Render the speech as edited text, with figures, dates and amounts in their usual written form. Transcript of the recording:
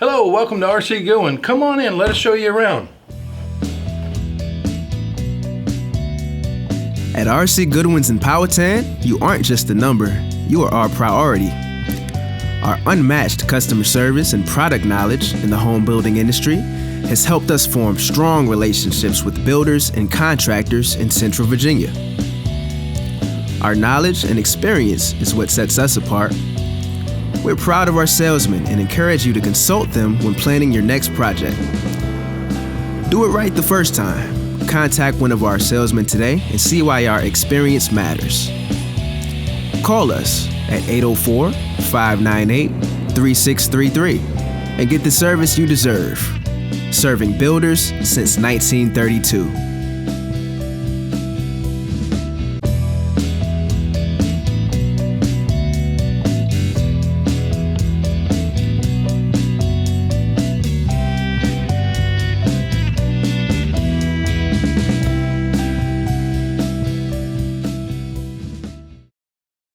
Hello, welcome to RC Goodwyn. Come on in, let us show you around. At RC Goodwyn's in Powhatan, you aren't just a number, you are our priority. Our unmatched customer service and product knowledge in the home building industry has helped us form strong relationships with builders and contractors in Central Virginia. Our knowledge and experience is what sets us apart. We're proud of our salesmen and encourage you to consult them when planning your next project. Do it right the first time. Contact one of our salesmen today and see why our experience matters. Call us at 804-598-3633 and get the service you deserve. Serving builders since 1932.